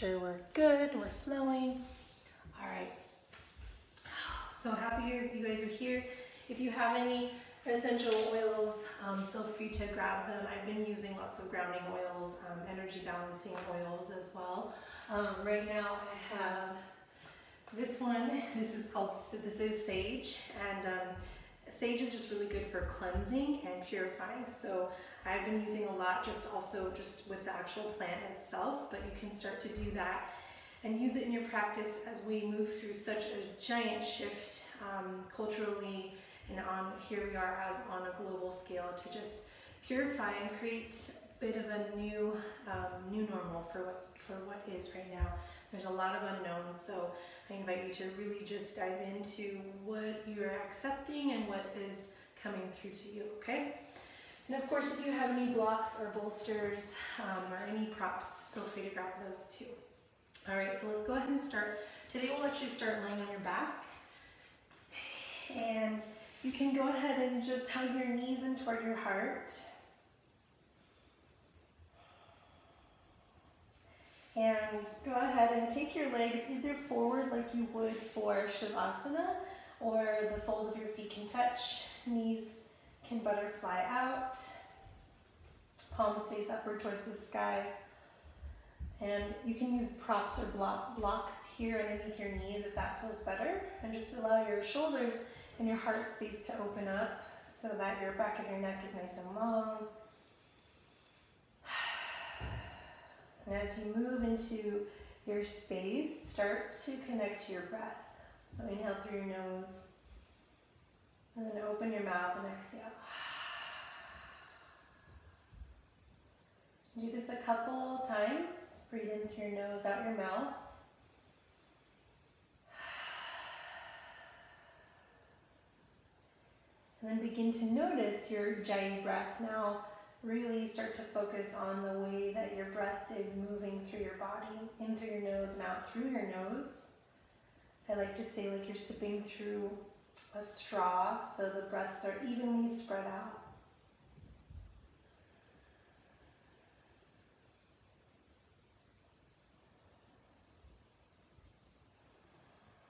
Sure we're good, we're flowing. All right, so happy you guys are here. If you have any essential oils, feel free to grab them. I've been using lots of grounding oils, energy balancing oils as well. Right now I have this one. This is sage, and sage is just really good for cleansing and purifying. So I've been using a lot just with the actual plant itself, but you can start to do that and use it in your practice as we move through such a giant shift culturally, and here we are as on a global scale to just purify and create a bit of a new normal for what is right now. There's a lot of unknowns, so I invite you to really just dive into what you're accepting and what is coming through to you, okay? And of course, if you have any blocks or bolsters or any props, feel free to grab those too. All right, so let's go ahead and start. Today we'll actually start laying on your back. And you can go ahead and just hug your knees in toward your heart. And go ahead and take your legs either forward like you would for Shavasana, or the soles of your feet can touch. Knees can butterfly out. Palms face upward towards the sky. And you can use props or blocks here underneath your knees if that feels better. And just allow your shoulders and your heart space to open up so that your back of your neck is nice and long. And as you move into your space, start to connect to your breath. So inhale through your nose, and then open your mouth and exhale. Do this a couple times. Breathe in through your nose, out your mouth. And then begin to notice your Ujjayi breath. Now really start to focus on the way that your breath is moving through your body, in through your nose and out through your nose. I like to say like you're sipping through a straw, so the breaths are evenly spread out.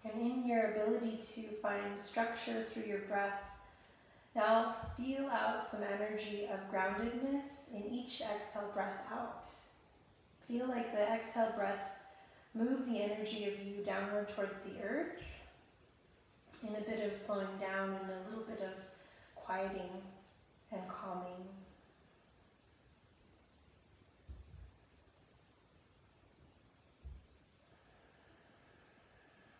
And in your ability to find structure through your breath, now feel out some energy of groundedness in each exhale breath out. Feel like the exhale breaths move the energy of you downward towards the earth, in a bit of slowing down and a little bit of quieting and calming.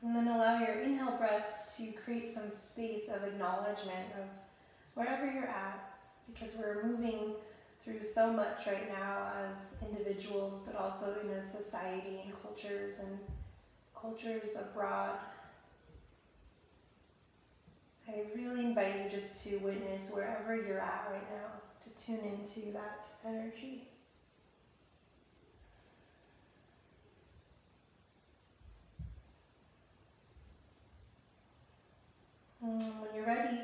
And then allow your inhale breaths to create some space of acknowledgement of wherever you're at, because we're moving through so much right now as individuals, but also in a society and cultures abroad. I really invite you just to witness wherever you're at right now, to tune into that energy. When you're ready,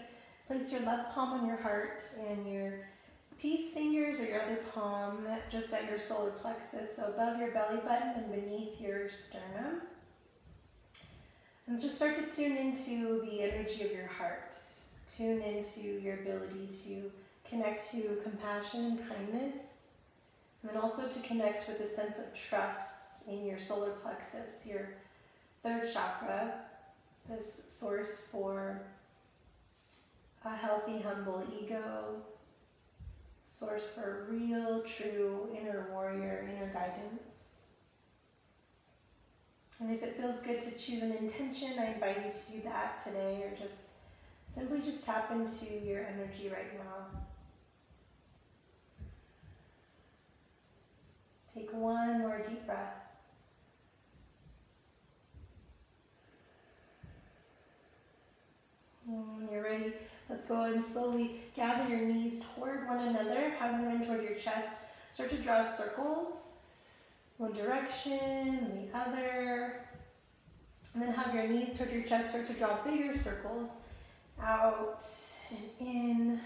place your left palm on your heart and your peace fingers or your other palm just at your solar plexus, so above your belly button and beneath your sternum. And just start to tune into the energy of your heart. Tune into your ability to connect to compassion and kindness, and then also to connect with a sense of trust in your solar plexus, your third chakra, this source for a healthy, humble ego, source for real, true, inner warrior, inner guidance. And if it feels good to choose an intention, I invite you to do that today, or just simply just tap into your energy right now. Take one more deep breath. When you're ready, let's go and slowly gather your knees toward one another, hug them in toward your chest. Start to draw circles, one direction, the other. And then hug your knees toward your chest, start to draw bigger circles, out and in.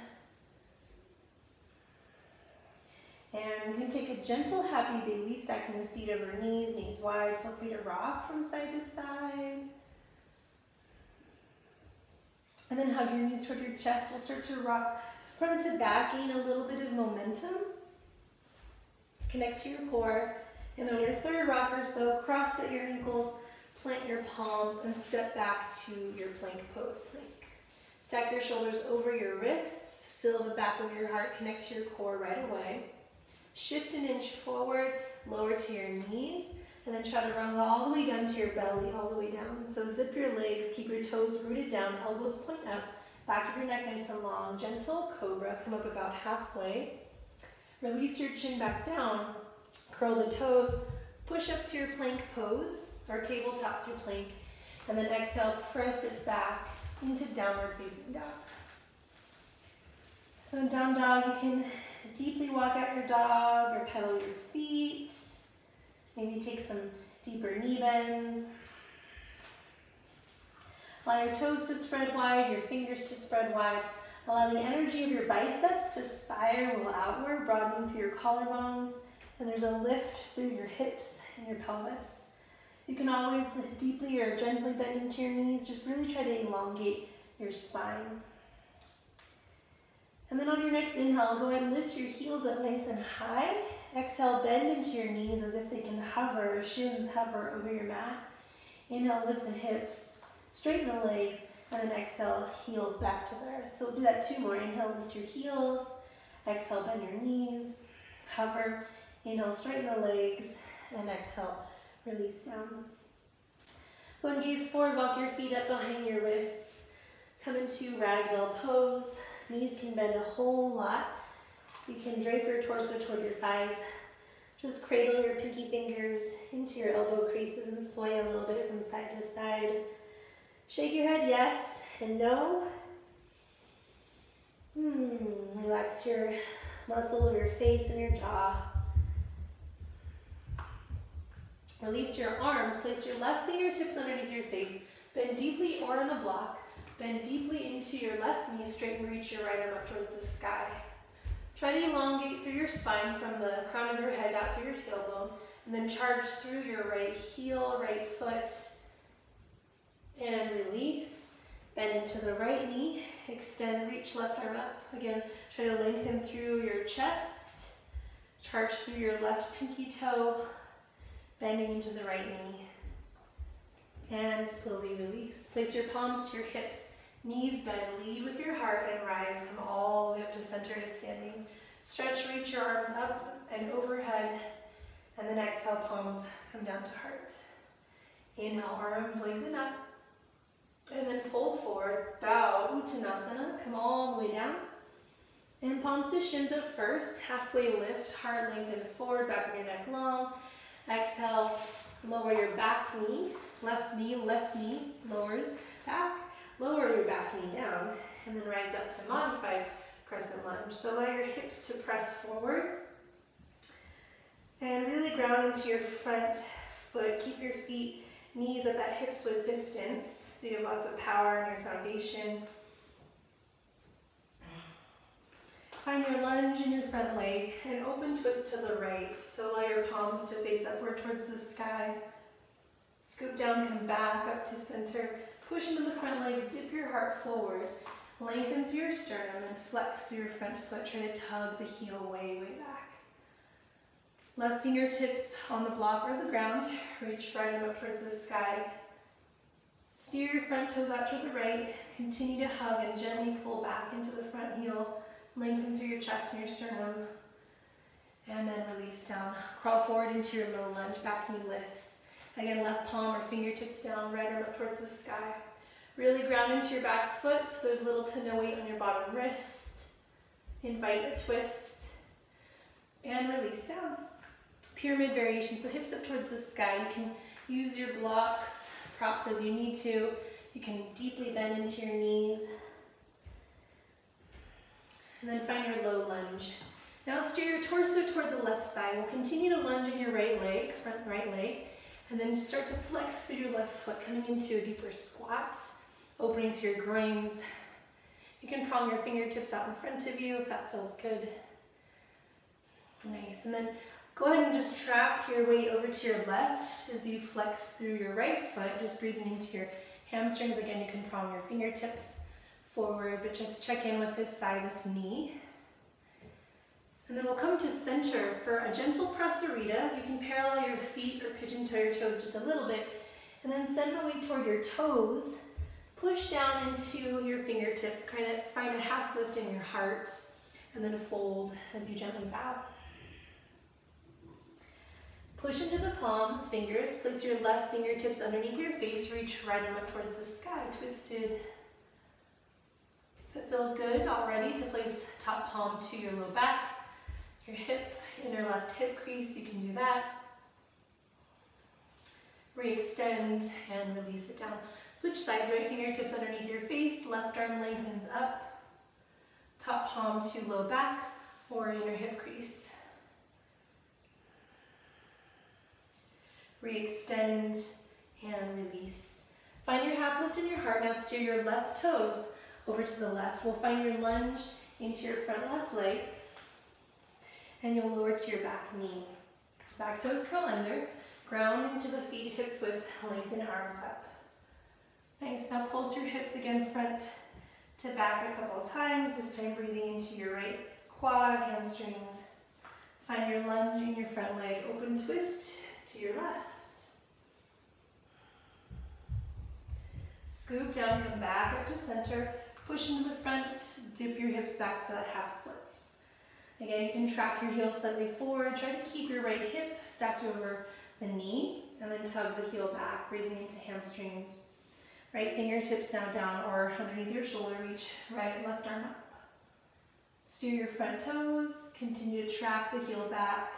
And you can take a gentle happy baby, stacking the feet over knees, knees wide. Feel free to rock from side to side. And then hug your knees toward your chest. We'll start to rock front to back, gain a little bit of momentum. Connect to your core. And on your third rock or so, cross at your ankles, plant your palms, and step back to your plank pose, plank. Stack your shoulders over your wrists. Feel the back of your heart connect to your core right away. Shift an inch forward, lower to your knees, and then Chaturanga all the way down to your belly, all the way down. So zip your legs, keep your toes rooted down, elbows point up, back of your neck nice and long. Gentle cobra, come up about halfway. Release your chin back down, curl the toes, push up to your plank pose, or tabletop through plank, and then exhale, press it back into downward facing dog. So in down dog, you can deeply walk out your dog or pedal your feet. Maybe take some deeper knee bends. Allow your toes to spread wide, your fingers to spread wide. Allow the energy of your biceps to spiral outward, broadening through your collarbones. And there's a lift through your hips and your pelvis. You can always deeply or gently bend into your knees. Just really try to elongate your spine. And then on your next inhale, go ahead and lift your heels up nice and high. Exhale, bend into your knees as if they can hover, shins hover over your mat. Inhale, lift the hips, straighten the legs, and then exhale, heels back to the earth. So we'll do that 2 more. Inhale, lift your heels. Exhale, bend your knees, hover. Inhale, straighten the legs, and exhale, release down. Go and gaze forward, walk your feet up behind your wrists. Come into Ragdoll Pose. Knees can bend a whole lot. You can drape your torso toward your thighs. Just cradle your pinky fingers into your elbow creases and sway a little bit from side to side. Shake your head yes and no. Relax your muscle of your face and your jaw. Release your arms. Place your left fingertips underneath your face. Bend deeply or on a block. Bend deeply into your left knee, straighten, reach your right arm up towards the sky. Try to elongate through your spine from the crown of your head out through your tailbone, and then charge through your right heel, right foot, and release. Bend into the right knee, extend, reach left arm up. Again, try to lengthen through your chest, charge through your left pinky toe, bending into the right knee, and slowly release. Place your palms to your hips. Knees bend, lead with your heart and rise. Come all the way up to center to standing. Stretch, reach your arms up and overhead. And then exhale, palms come down to heart. Inhale, arms lengthen up. And then fold forward, bow, Uttanasana. Come all the way down. And palms to shins up first. Halfway lift, heart lengthens forward, back of your neck long. Exhale, lower your back knee. Left knee lowers back. Lower your back knee down, and then rise up to modified crescent lunge. So allow your hips to press forward, and really ground into your front foot. Keep your feet, knees at that hips width distance, so you have lots of power in your foundation. Find your lunge in your front leg, and open twist to the right. So allow your palms to face upward towards the sky. Scoop down, come back up to center. Push into the front leg, dip your heart forward, lengthen through your sternum, and flex through your front foot. Try to tug the heel way, way back. Left fingertips on the block or the ground. Reach right arm up towards the sky. Steer your front toes out to the right. Continue to hug and gently pull back into the front heel. Lengthen through your chest and your sternum. And then release down. Crawl forward into your low lunge, back knee lifts. Again, left palm or fingertips down, right arm up towards the sky. Really ground into your back foot so there's little to no weight on your bottom wrist. Invite a twist. And release down. Pyramid variation, so hips up towards the sky. You can use your blocks, props as you need to. You can deeply bend into your knees. And then find your low lunge. Now steer your torso toward the left side. We'll continue to lunge in your right leg, front right leg. And then start to flex through your left foot, coming into a deeper squat, opening through your groins. You can prong your fingertips out in front of you if that feels good. Nice. And then go ahead and just track your weight over to your left as you flex through your right foot, just breathing into your hamstrings. Again, you can prong your fingertips forward, but just check in with this side, this knee. And then we'll come to center for a gentle prasarita. You can parallel your feet or pigeon toe your toes just a little bit, and then send the weight toward your toes. Push down into your fingertips, kind of find a half lift in your heart, and then fold as you gently bow. Push into the palms, fingers. Place your left fingertips underneath your face. Reach right arm up towards the sky, twisted. If it feels good already, to place top palm to your low back, your hip, inner left hip crease, you can do that. Re-extend and release it down. Switch sides, right fingertips underneath your face, left arm lengthens up, top palm to low back or inner hip crease. Re-extend and release. Find your half lift in your heart. Now steer your left toes over to the left. We'll find your lunge into your front left leg, and you'll lower to your back knee. Back toes curl under, ground into the feet, hips width, lengthen arms up. Nice. Now pulse your hips again, front to back a couple of times, this time breathing into your right quad, hamstrings. Find your lunge in your front leg, open twist to your left. Scoop down, come back up to center, push into the front, dip your hips back for that half splits. Again, you can track your heels slightly forward, try to keep your right hip stacked over the knee, and then tug the heel back, breathing into hamstrings. Right fingertips now down or underneath your shoulder, reach right, left arm up. Steer your front toes, continue to track the heel back,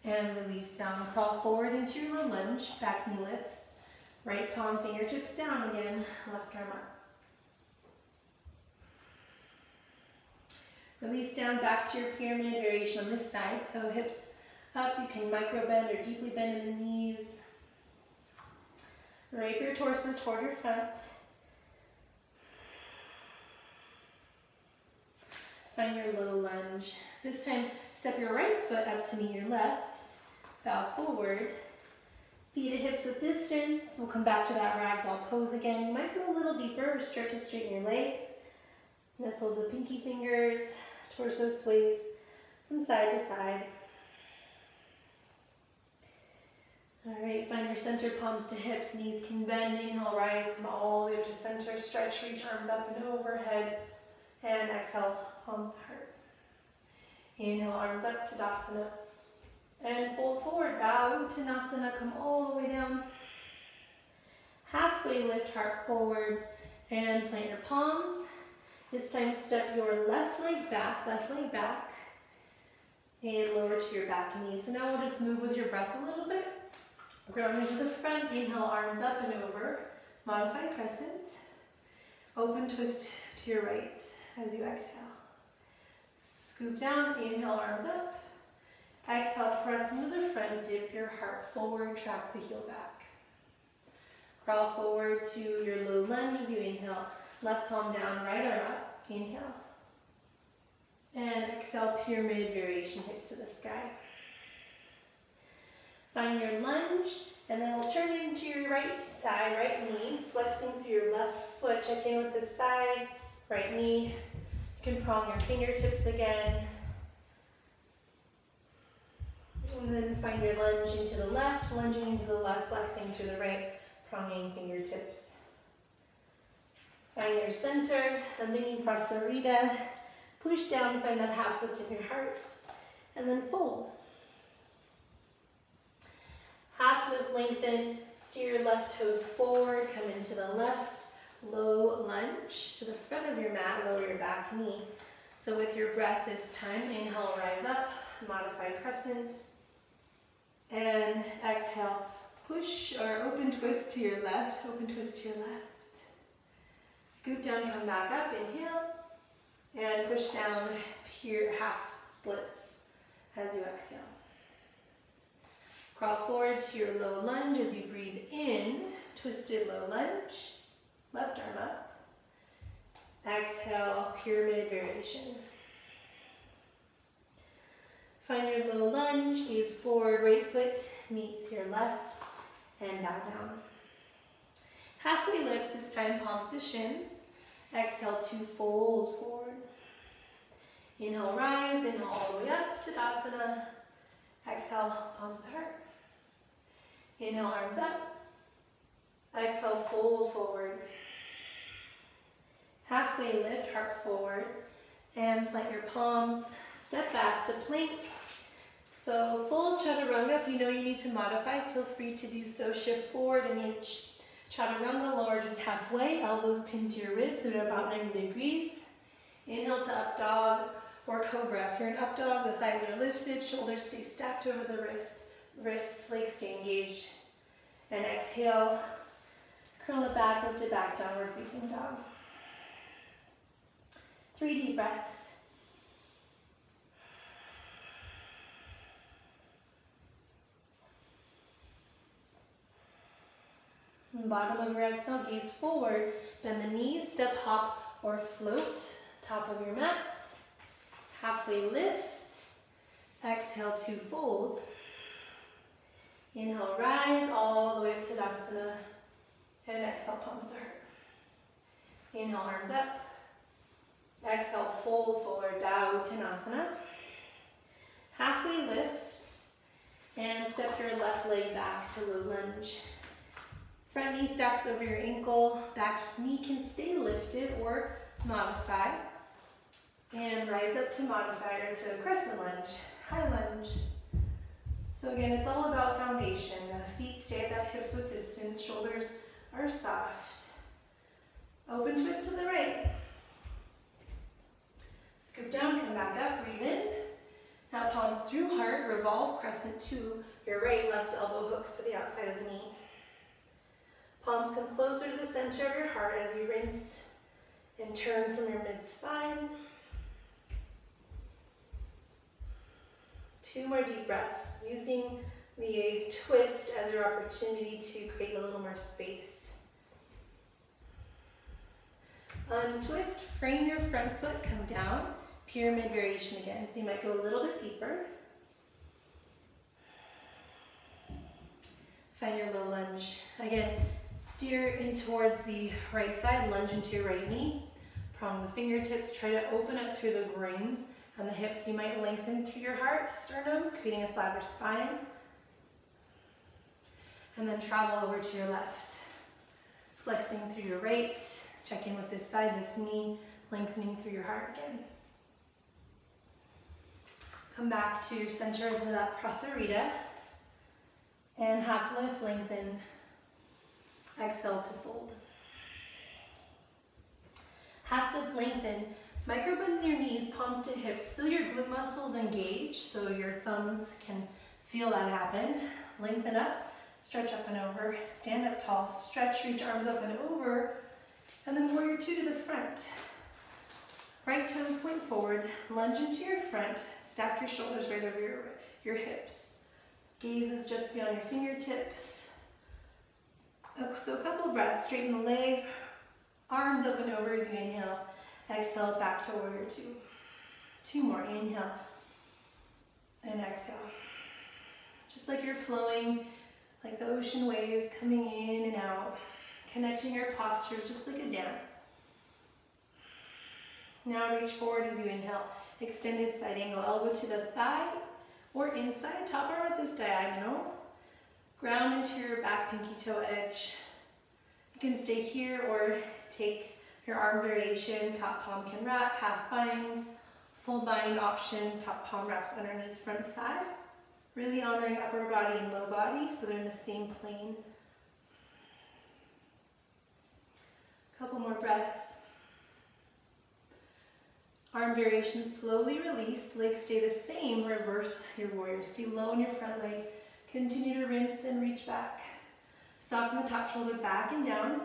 and release down. Crawl forward into your low lunge, back knee lifts. Right palm, fingertips down again, left arm up. Release down back to your pyramid variation on this side. So hips up, you can micro bend or deeply bend in the knees. Drape your torso toward your front. Find your low lunge. This time, step your right foot up to meet your left. Bow forward. Feet to hips with distance. We'll come back to that ragdoll pose again. You might go a little deeper or start to straighten your legs. Nestle the pinky fingers. Torso sways from side to side. All right, find your center, palms to hips, knees can bend. Inhale, rise, come all the way up to center. Stretch, reach arms up and overhead. And exhale, palms to heart. Inhale, arms up, Tadasana. And fold forward, bow, Uttanasana, come all the way down. Halfway lift, heart forward, and plant your palms. This time step your left leg back, and lower to your back knee. So now we'll just move with your breath a little bit. Ground into the front, inhale, arms up and over. Modified crescent. Open twist to your right as you exhale. Scoop down, inhale, arms up. Exhale, press into the front, dip your heart forward, track the heel back. Crawl forward to your low lunge as you inhale. Left palm down, right arm up, inhale. And exhale, pyramid variation, hips to the sky. Find your lunge, and then we'll turn into your right side, right knee, flexing through your left foot. Check in with the side, right knee. You can prong your fingertips again. And then find your lunge into the left, lunging into the left, flexing to the right, pronging fingertips. Find your center, a mini prasarita. Push down, find that half lift in your heart, and then fold. Half lift, lengthen, steer your left toes forward, come into the left, low lunge to the front of your mat, lower your back knee. So with your breath this time, inhale, rise up, modified crescent, and exhale, push or open twist to your left, open twist to your left. Scoop down, come back up, inhale, and push down, pure half splits as you exhale. Crawl forward to your low lunge as you breathe in, twisted low lunge, left arm up. Exhale, pyramid variation. Find your low lunge, gaze forward, right foot meets your left, and bow down. Halfway lift, this time palms to shins. Exhale to fold forward. Inhale, rise, inhale all the way up, Tadasana. Exhale, palms to heart. Inhale, arms up. Exhale, fold forward. Halfway lift, heart forward. And plant your palms, step back to plank. So full Chaturanga, if you know you need to modify, feel free to do so. Shift forward and in Chaturanga, lower just halfway, elbows pinned to your ribs at about 90 degrees. Inhale to up dog or cobra. If you're in up dog, the thighs are lifted, shoulders stay stacked over the wrists, legs stay engaged. And exhale, curl it back, lift it back, downward facing dog. 3 deep breaths. Bottom of your exhale, gaze forward, bend the knees, step, hop, or float. Top of your mat. Halfway lift. Exhale to fold. Inhale, rise all the way up to Tadasana. And exhale, palms to heart. Inhale, arms up. Exhale, fold forward, bow, Uttanasana. Halfway lift. And step your left leg back to low lunge. Front knee stacks over your ankle, back knee can stay lifted or modify. And rise up to modified or to Crescent Lunge, high lunge. So again, it's all about foundation. The feet stay at that hips width distance, shoulders are soft. Open twist to the right. Scoop down, come back up, breathe in. Now palms through heart, revolve crescent to your right, left elbow hooks to the outside of the knee. Palms come closer to the center of your heart as you rinse and turn from your mid-spine. 2 more deep breaths, using the twist as your opportunity to create a little more space. Untwist, frame your front foot, come down, pyramid variation again. So you might go a little bit deeper. Find your low lunge. Again, steer in towards the right side, lunge into your right knee. Prong the fingertips, try to open up through the groins and the hips. You might lengthen through your heart, sternum, creating a flatter spine. And then travel over to your left. Flexing through your right, check in with this side, this knee, lengthening through your heart again. Come back to your center of that prasarita. And half lift, lengthen. Exhale to fold. Half lift, lengthen. Micro bend your knees, palms to hips. Feel your glute muscles engage so your thumbs can feel that happen. Lengthen up, stretch up and over. Stand up tall, stretch, reach arms up and over. And then warrior 2 to the front. Right toes point forward, lunge into your front. Stack your shoulders right over your hips. Gaze is just beyond your fingertips. So a couple breaths, straighten the leg, arms up and over as you inhale. Exhale, back to warrior 2. 2 more, inhale and exhale. Just like you're flowing, like the ocean waves coming in and out, connecting your postures just like a dance. Now reach forward as you inhale, extended side angle, elbow to the thigh or inside, top arm at this diagonal. Ground into your back pinky toe edge. You can stay here or take your arm variation. Top palm can wrap, half bind, full bind option. Top palm wraps underneath front thigh. Really honoring upper body and low body so they're in the same plane. Couple more breaths. Arm variation, slowly release. Legs stay the same, reverse your warrior. Stay low in your front leg. Continue to rinse and reach back. Soften the top shoulder back and down.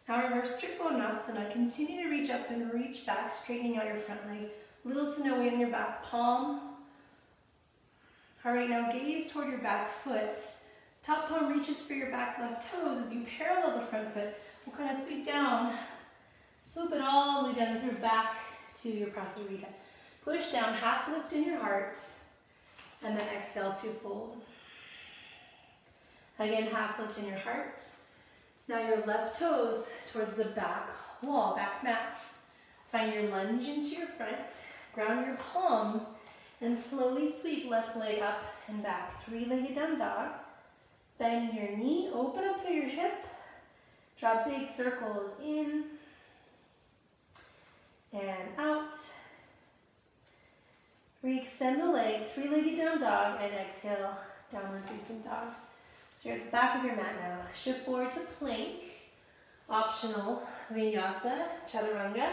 Now reverse Trikonasana. Continue to reach up and reach back, straightening out your front leg. Little to no weight on your back palm. All right, now gaze toward your back foot. Top palm reaches for your back left toes as you parallel the front foot. We'll kind of sweep down, swoop it all the way down through back to your prasarita. Push down, half lift in your heart, and then exhale to fold. Again, half lift in your heart. Now your left toes towards the back wall, back mat. Find your lunge into your front, ground your palms, and slowly sweep left leg up and back. Three-legged down dog. Bend your knee, open up through your hip. Draw big circles in and out. Re-extend the leg, three-legged down dog, and exhale, downward facing dog. So you're at the back of your mat now. Shift forward to plank. Optional, vinyasa, chaturanga,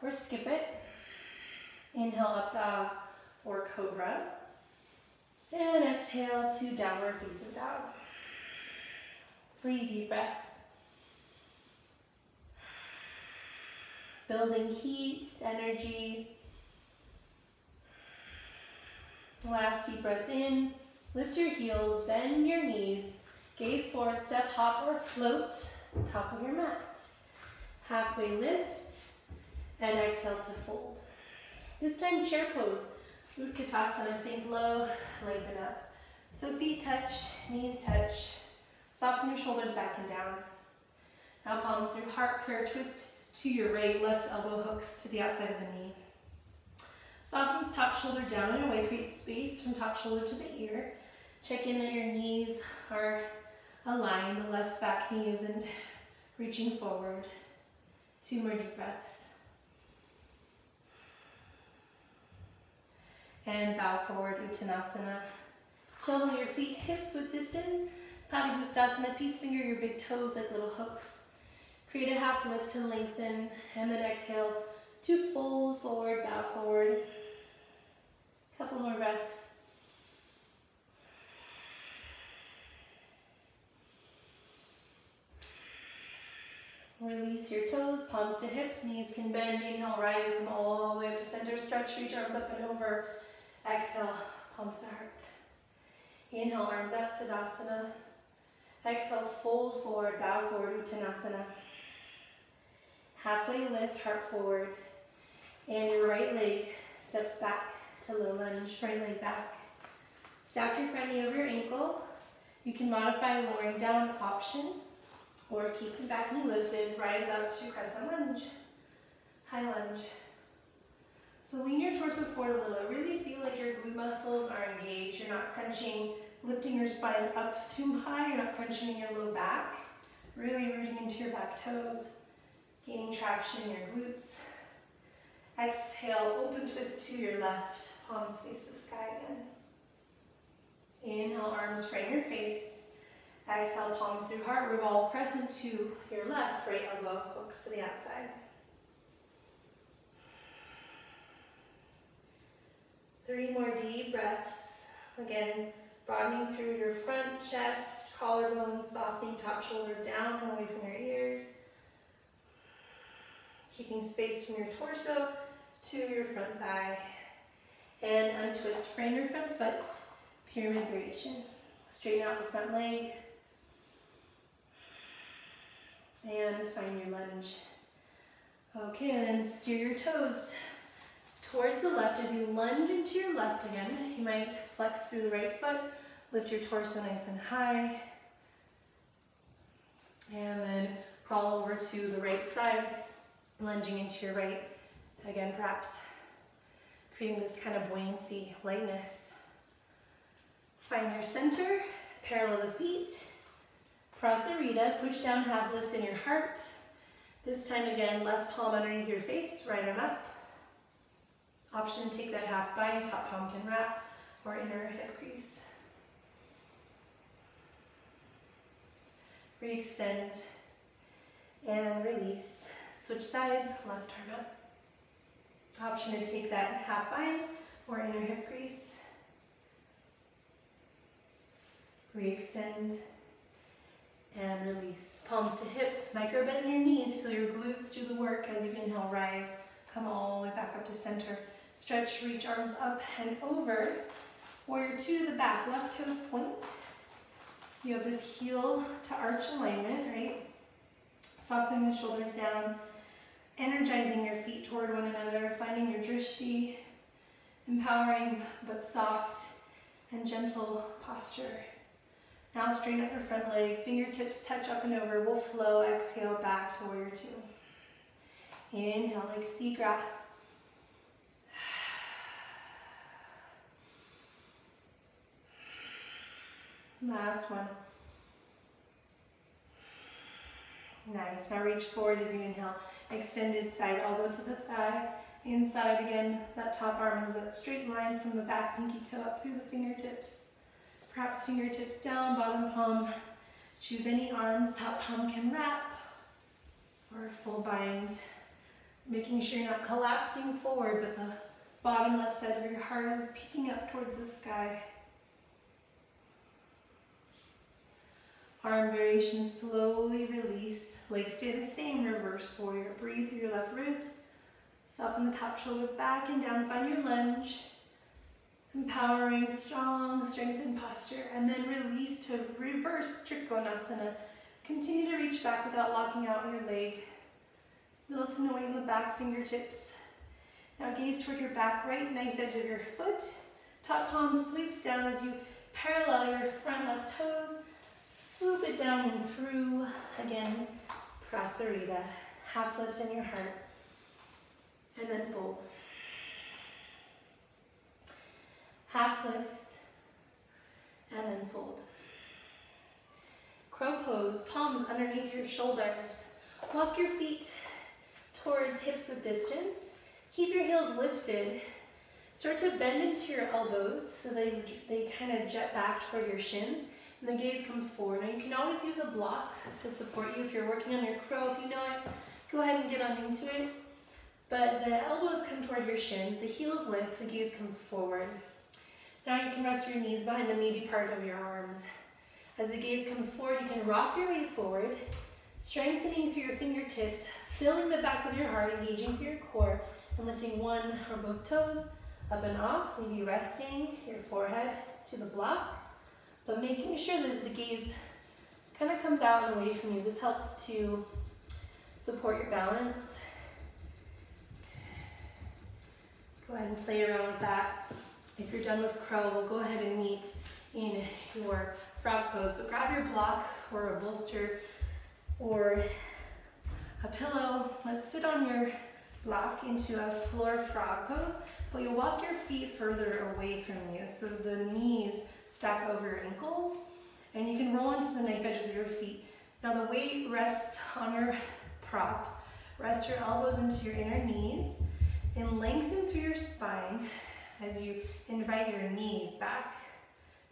or skip it. Inhale, up dog or cobra. And exhale to downward facing dog. 3 deep breaths. Building heat, energy. Last deep breath in. Lift your heels, bend your knees. Gaze forward, step, hop, or float. Top of your mat. Halfway lift. And exhale to fold. This time, chair pose. Utkatasana, sink low, lengthen up. So feet touch, knees touch. Soften your shoulders back and down. Now palms through heart, prayer twist to your right, left elbow hooks to the outside of the knee. Softens top shoulder down and away, create space from top shoulder to the ear. Check in that your knees are aligned, the left back knee isn't reaching forward. 2 more deep breaths. And bow forward, Uttanasana. Shoulder your feet, hips with distance. Padibhustasana, peace finger your big toes like little hooks. Create a half lift to lengthen, and then exhale to fold forward, bow forward. Couple more breaths. Release your toes, palms to hips, knees can bend. Inhale, rise, come all the way up to center. Stretch, reach arms up and over. Exhale, palms to heart. Inhale, arms up, Tadasana. Exhale, fold forward, bow forward, Uttanasana. Halfway lift, heart forward. And your right leg steps back to low lunge, right leg back. Stack your front knee over your ankle. You can modify lowering down option, or keep your back knee lifted, rise up to Crescent Lunge, high lunge. So lean your torso forward a little. Really feel like your glute muscles are engaged. You're not crunching, lifting your spine up too high. You're not crunching in your low back. Really rooting into your back toes, gaining traction in your glutes. Exhale, open twist to your left. Palms face the sky again. Inhale, arms frame your face. Exhale, palms through heart. Revolve crescent to your left. Right elbow hooks to the outside. 3 more deep breaths. Again, broadening through your front chest, collarbone, softening top shoulder down and away from your ears. Keeping space from your torso to your front thigh. And untwist, frame your front foot, pyramid variation. Straighten out the front leg. And find your lunge. Okay, and then steer your toes towards the left as you lunge into your left again. You might flex through the right foot, lift your torso nice and high. And then crawl over to the right side, lunging into your right. Again, perhaps creating this kind of buoyancy, lightness. Find your center, parallel the feet. Prasarita, push down, half lift in your heart. This time again, left palm underneath your face, right arm up. Option to take that half bind, top palm can wrap, or inner hip crease. Re-extend and release. Switch sides, left arm up. Option to take that half bind or inner hip crease. Re-extend and release. Palms to hips, micro bend in your knees. Feel your glutes do the work as you inhale, rise. Come all the way back up to center. Stretch, reach arms up and over. Warrior 2 to the back, left toes point. You have this heel to arch alignment, right? Softening the shoulders down. Energizing your feet toward one another, finding your drishti. Empowering but soft and gentle posture. Now straighten up your front leg, fingertips touch up and over. We'll flow, exhale back to warrior two. Inhale like seagrass. Last one. Nice. Now reach forward as you inhale. Extended side elbow to the thigh. Inside again. That top arm is that straight line from the back pinky toe up through the fingertips. Perhaps fingertips down, bottom palm. Choose any arms. Top palm can wrap or full bind. Making sure you're not collapsing forward, but the bottom left side of your heart is peeking up towards the sky. Arm variation, slowly release. Legs stay the same, reverse warrior. Breathe through your left ribs. Soften the top shoulder back and down, find your lunge. Empowering, strong, strengthened posture. And then release to reverse Trikonasana. Continue to reach back without locking out your leg. Little to no weight in the back, fingertips. Now gaze toward your back right knife edge of your foot. Top palm sweeps down as you parallel your front left toes. Swoop it down and through. Again, Prasarita. Half lift in your heart. And then fold. Half lift. And then fold. Crow pose. Palms underneath your shoulders. Walk your feet towards hips with distance. Keep your heels lifted. Start to bend into your elbows so they kind of jet back toward your shins. And the gaze comes forward. Now you can always use a block to support you if you're working on your crow. If you know it, go ahead and get on into it. But the elbows come toward your shins, the heels lift, the gaze comes forward. Now you can rest your knees behind the meaty part of your arms. As the gaze comes forward, you can rock your way forward, strengthening through your fingertips, filling the back of your heart, engaging through your core, and lifting one or both toes up and off, maybe resting your forehead to the block. But making sure that the gaze kind of comes out and away from you. This helps to support your balance. Go ahead and play around with that. If you're done with crow, we'll go ahead and meet in your frog pose. But grab your block or a bolster or a pillow. Let's sit on your block into a floor frog pose. But you'll walk your feet further away from you so the knees stack over your ankles, and you can roll into the knife edges of your feet. Now the weight rests on your prop. Rest your elbows into your inner knees and lengthen through your spine as you invite your knees back.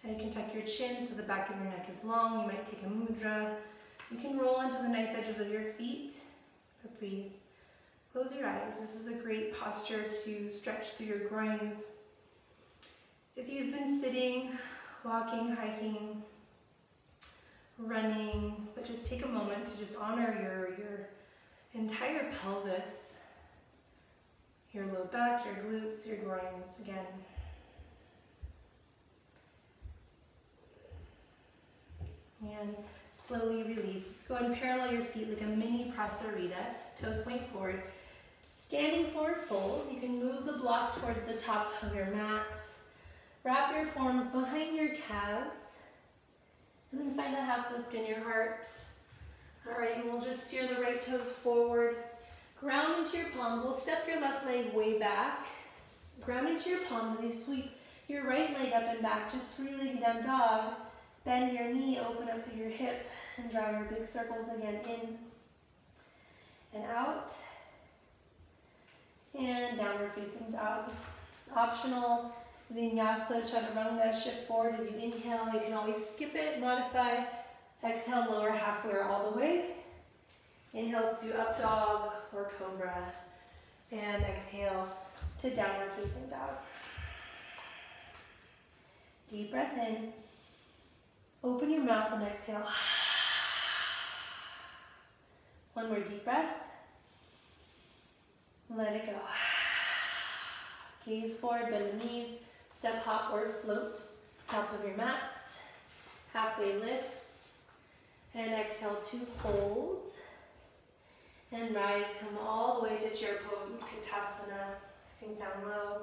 And you can tuck your chin so the back of your neck is long. You might take a mudra. You can roll into the knife edges of your feet, but breathe. Close your eyes. This is a great posture to stretch through your groins. If you've been sitting, walking, hiking, running, but just take a moment to just honor your entire pelvis, your low back, your glutes, your groins again. And slowly release. Let's go and parallel your feet like a mini Prasarita, toes point forward. Standing forward fold, you can move the block towards the top of your mat. Wrap your forearms behind your calves. And then find a half lift in your heart. All right, and we'll just steer the right toes forward. Ground into your palms. We'll step your left leg way back. Ground into your palms as you sweep your right leg up and back to three-legged down dog. Bend your knee, open up through your hip, and draw your big circles again in and out. And downward facing dog. Optional vinyasa, chaturanga, shift forward as you inhale. You can always skip it, modify. Exhale, lower halfway or all the way. Inhale to up dog or cobra. And exhale to downward facing dog. Deep breath in. Open your mouth and exhale. One more deep breath. Let it go. Gaze forward, bend the knees, step, hop, or float. Top of your mat. Halfway lift. And exhale to fold. And rise, come all the way to chair pose, Utkatasana. Sink down low.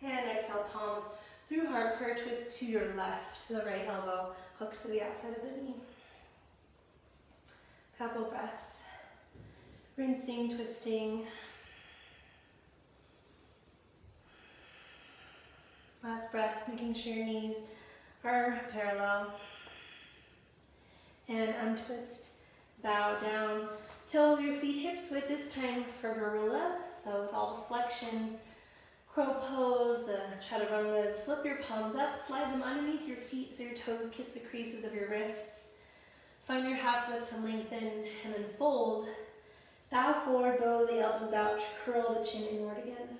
And exhale, palms through heart prayer, twist to your left, to the right elbow, hooks to the outside of the knee. Couple breaths. Rinsing, twisting. Last breath, making sure your knees are parallel. And untwist, bow down, toe your feet hips width this time for gorilla. So with all the flexion, crow pose, the chaturangas, flip your palms up, slide them underneath your feet so your toes kiss the creases of your wrists. Find your half lift to lengthen and then fold. Bow forward, bow the elbows out, curl the chin inward again.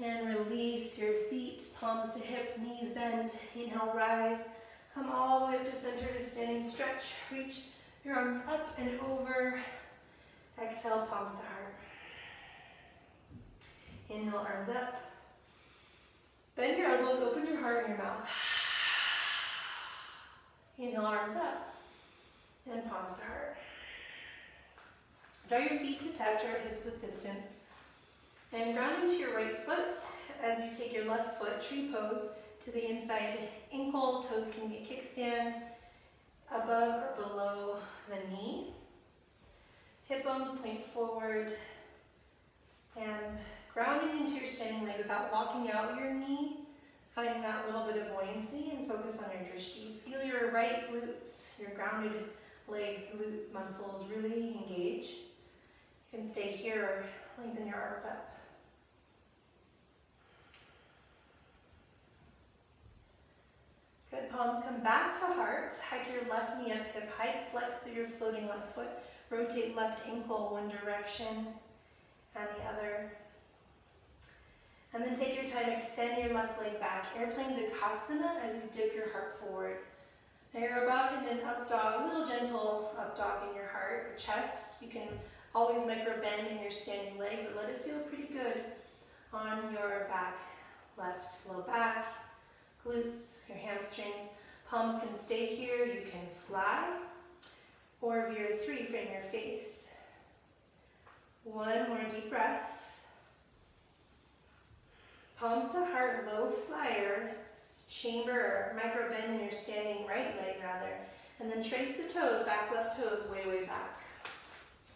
And release your feet, palms to hips, knees bend. Inhale, rise. Come all the way up to center to standing stretch. Reach your arms up and over. Exhale, palms to heart. Inhale, arms up. Bend your elbows, open your heart and your mouth. Inhale, arms up. And palms to heart. Draw your feet to touch or hips with distance. And ground into your right foot as you take your left foot, tree pose, to the inside ankle. Toes can be a kickstand above or below the knee. Hip bones point forward. And grounding into your standing leg without locking out your knee. Finding that little bit of buoyancy and focus on your drishti. Feel your right glutes, your grounded leg glute muscles really engage. You can stay here or lengthen your arms up. Good, palms come back to heart. Hike your left knee up hip height. Flex through your floating left foot. Rotate left ankle one direction and the other. And then take your time, extend your left leg back. Airplane Tadasana as you dip your heart forward. Now you're about in an up dog, a little gentle up dog in your heart, your chest. You can always micro bend in your standing leg, but let it feel pretty good on your back, left low back, glutes, your hamstrings. Palms can stay here, you can fly, or veer three, frame your face. One more deep breath. Palms to heart, low flyer, chamber, micro bend in your standing right leg rather. And then trace the toes, back left toes, way, way back.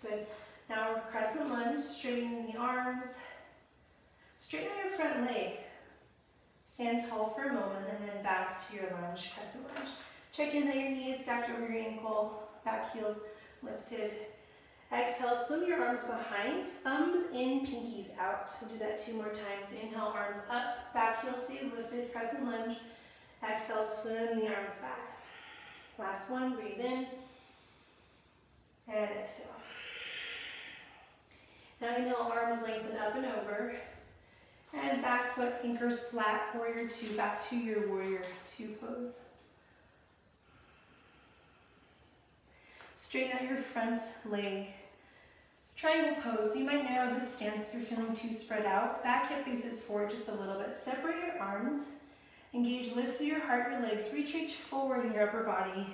Good. Now crescent lunge, straighten the arms. Straighten your front leg. Stand tall for a moment and then back to your lunge, crescent lunge. Check in that your knee is stacked over your ankle, back heels lifted. Exhale, swim your arms behind, thumbs in, pinkies out. We'll do that 2 more times. Inhale, arms up, back heel stays lifted, crescent lunge. Exhale, swim the arms back. Last one, breathe in. And exhale. Now inhale, arms lengthen up and over. And back foot anchors flat, warrior 2, back to your warrior 2 pose. Straighten out your front leg. Triangle pose, so you might narrow this stance if you're feeling too spread out. Back hip faces forward just a little bit. Separate your arms. Engage, lift through your heart, your legs. Reach forward in your upper body.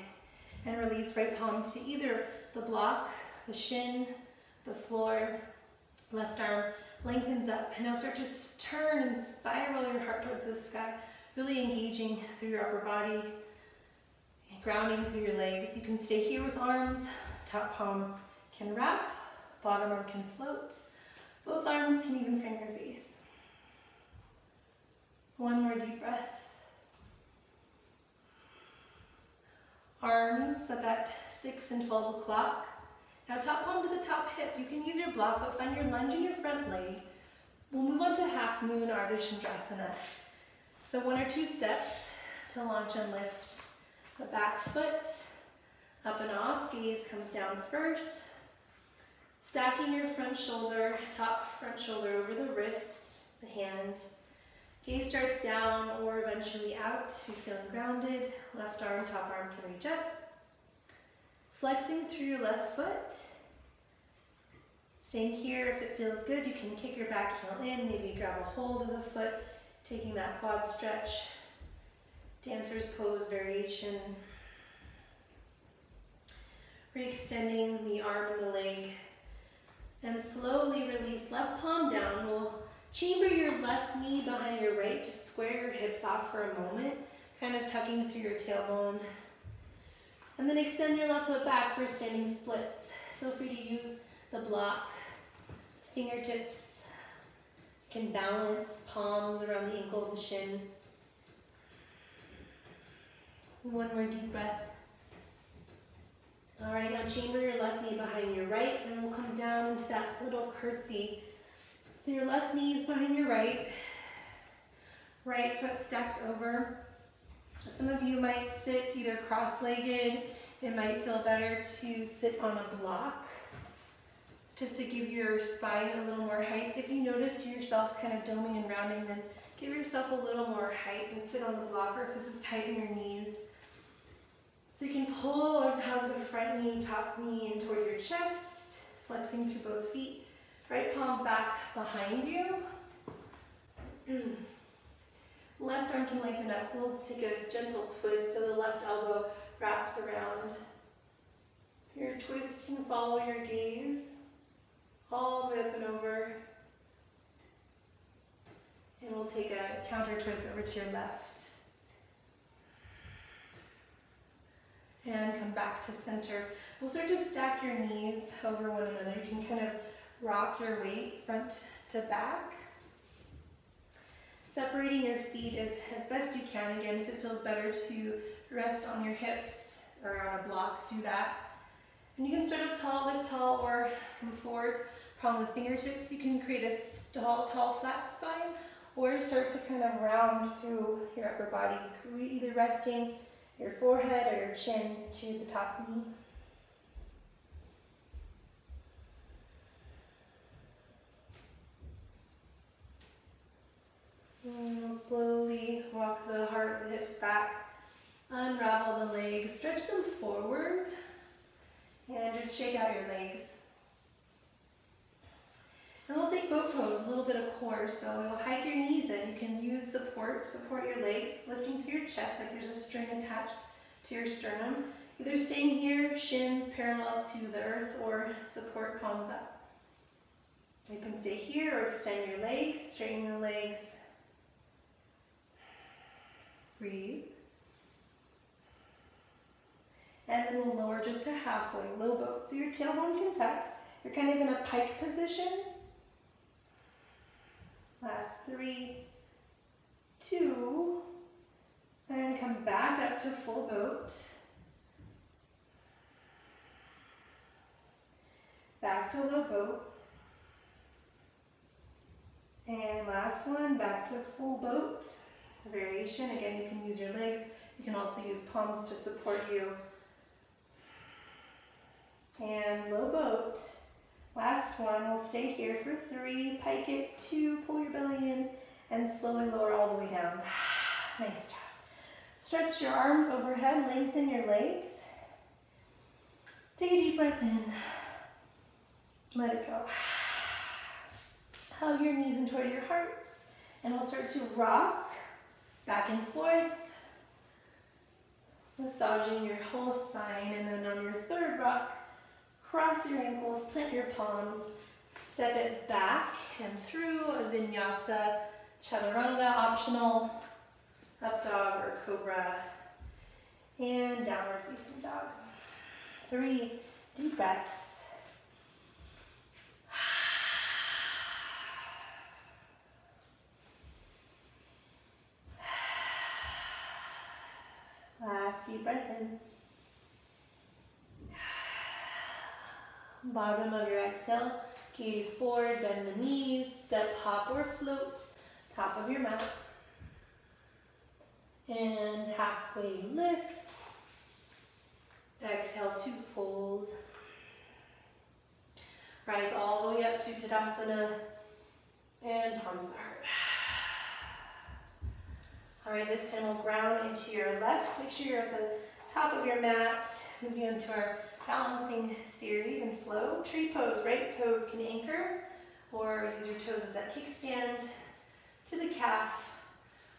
And release right palm to either the block, the shin, the floor. Left arm lengthens up. And now start to turn and spiral your heart towards the sky. Really engaging through your upper body. Grounding through your legs. You can stay here with arms. Top palm can wrap. Bottom arm can float. Both arms can even frame your face. One more deep breath. Arms at that 6 and 12 o'clock. Now top palm to the top hip. You can use your block, but find your lunge in your front leg. We'll move on to half moon Ardha Chandrasana. So 1 or 2 steps to launch and lift the back foot up and off. Gaze comes down first. Stacking your front shoulder, top front shoulder over the wrist, the hand. Gaze starts down or eventually out if you're feeling grounded. Left arm, top arm can reach up. Flexing through your left foot. Staying here, if it feels good, you can kick your back heel in, maybe grab a hold of the foot, taking that quad stretch. Dancer's pose variation. Re-extending the arm and the leg And slowly release left palm down. We'll chamber your left knee behind your right. Just square your hips off for a moment, kind of tucking through your tailbone. And then extend your left foot back for standing splits. Feel free to use the block, fingertips. You can balance palms around the ankle of the shin. One more deep breath. All right, now chamber your left knee behind your right, and we'll come down into that little curtsy. So your left knee is behind your right. Right foot stacks over. Some of you might sit either cross-legged. It might feel better to sit on a block, just to give your spine a little more height. If you notice yourself kind of doming and rounding, then give yourself a little more height and sit on the block, or if this is tight in your knees. So you can pull or hug the front knee, top knee in toward your chest, flexing through both feet. Right palm back behind you. Left arm can lengthen up. We'll take a gentle twist so the left elbow wraps around. Your twist can follow your gaze all the way up and over. And we'll take a counter twist over to your left. And come back to center. We'll start to stack your knees over one another. You can kind of rock your weight front to back. Separating your feet as best you can. Again, if it feels better to rest on your hips or on a block, do that. And you can start up tall, lift tall, or come forward, prong the fingertips. You can create a tall, flat spine, or start to kind of round through your upper body, either resting your forehead or your chin to the top knee. And we'll slowly walk the heart, the hips back, unravel the legs, stretch them forward, and just shake out your legs. And we'll take boat pose, a little bit of core. So you'll hike your knees in. You can use support your legs, lifting through your chest like there's a string attached to your sternum. Either staying here, shins parallel to the earth, or support palms up. You can stay here or extend your legs, straighten the legs. Breathe. And then we'll lower just to halfway, low boat. So your tailbone can tuck. You're kind of in a pike position. Last 3, 2, and come back up to full boat. Back to low boat. And last one, back to full boat. Variation, again, you can use your legs. You can also use palms to support you. And low boat. Last one, we'll stay here for 3, pike it, 2, pull your belly in, and slowly lower all the way down. Nice job. Stretch your arms overhead, lengthen your legs. Take a deep breath in. Let it go. Hug your knees in toward your hearts, and we'll start to rock back and forth, massaging your whole spine, and then on your third rock, cross your ankles, plant your palms, step it back and through a vinyasa, chaturanga, optional, up dog or cobra, and downward facing dog. 3 deep breaths. Last deep breath in. Bottom of your exhale, gaze forward, bend the knees, step, hop, or float, top of your mat. And halfway lift. Exhale to fold. Rise all the way up to Tadasana and palms to heart. All right, this time we'll ground into your left. Make sure you're at the top of your mat. Moving into our balancing series and flow. Tree pose, right toes can anchor, or use your toes as that kickstand to the calf,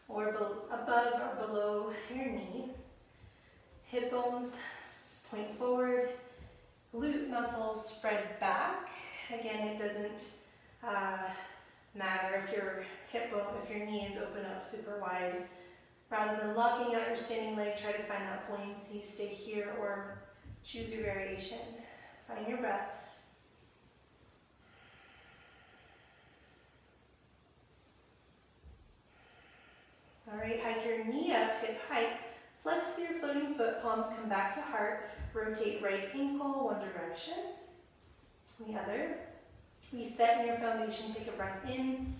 or above or below your knee. Hip bones point forward, glute muscles spread back, Again, it doesn't matter if your hip bone, if your knees open up super wide. Rather than locking out your standing leg, try to find that buoyancy. Stay here or choose your variation. Find your breaths. All right, hike your knee up, hip height. Flex your floating foot, palms come back to heart. Rotate right ankle, one direction, the other. Reset in your foundation, take a breath in.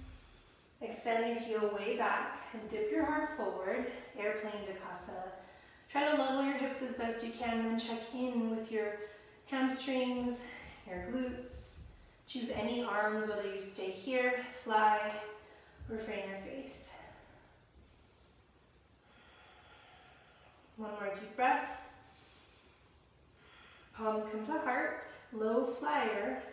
Extend your heel way back and dip your heart forward, airplane Tadasana. Try to level your hips as best you can, and then check in with your hamstrings, your glutes. Choose any arms, whether you stay here, fly, or frame your face. One more deep breath. Palms come to heart, low flyer.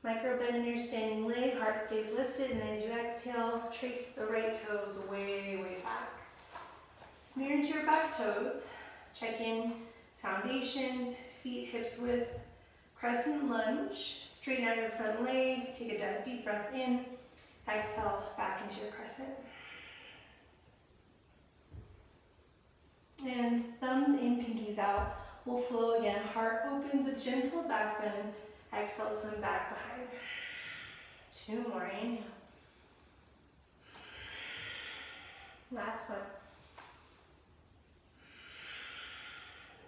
Micro bend in your standing leg, heart stays lifted, and as you exhale, trace the right toes way, way back. Smear into your back toes. Check in, foundation, feet hips width, crescent lunge. Straighten out your front leg, take a deep breath in, exhale back into your crescent. And thumbs in, pinkies out. We'll flow again. Heart opens, a gentle back bend. Exhale, swim back behind. Two more, inhale. Last one.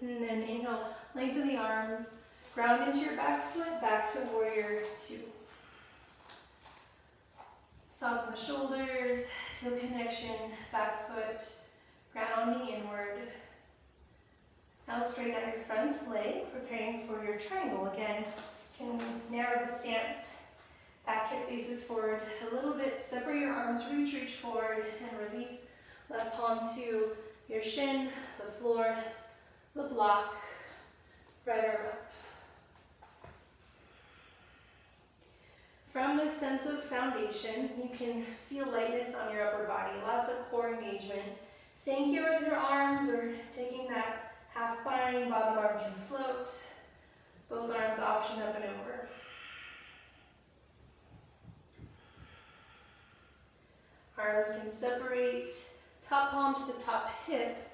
And then inhale, lengthen the arms, ground into your back foot, back to warrior two. Soften the shoulders, feel connection, back foot, grounding inward. Now straighten out your front leg, preparing for your triangle. Again, can narrow the stance. Back hip faces forward a little bit. Separate your arms, reach forward and release. Left palm to your shin, the floor, the block, right arm up. From this sense of foundation, you can feel lightness on your upper body, lots of core engagement. Staying here with your arms or taking that half bind, bottom arm can float. Both arms option up and over. Arms can separate, top palm to the top hip,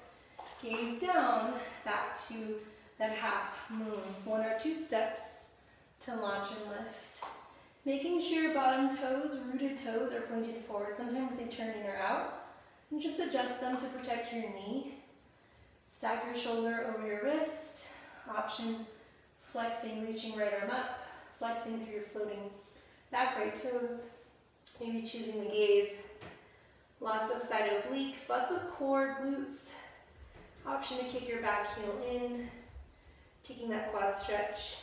gaze down, back to that half moon. One or two steps to launch and lift. Making sure your bottom toes, rooted toes, are pointed forward. Sometimes they turn in or out. And just adjust them to protect your knee. Stack your shoulder over your wrist. Option flexing, reaching right arm up, flexing through your floating back right toes. Maybe choosing the gaze. Lots of side obliques, lots of core, glutes. Option to kick your back heel in, taking that quad stretch.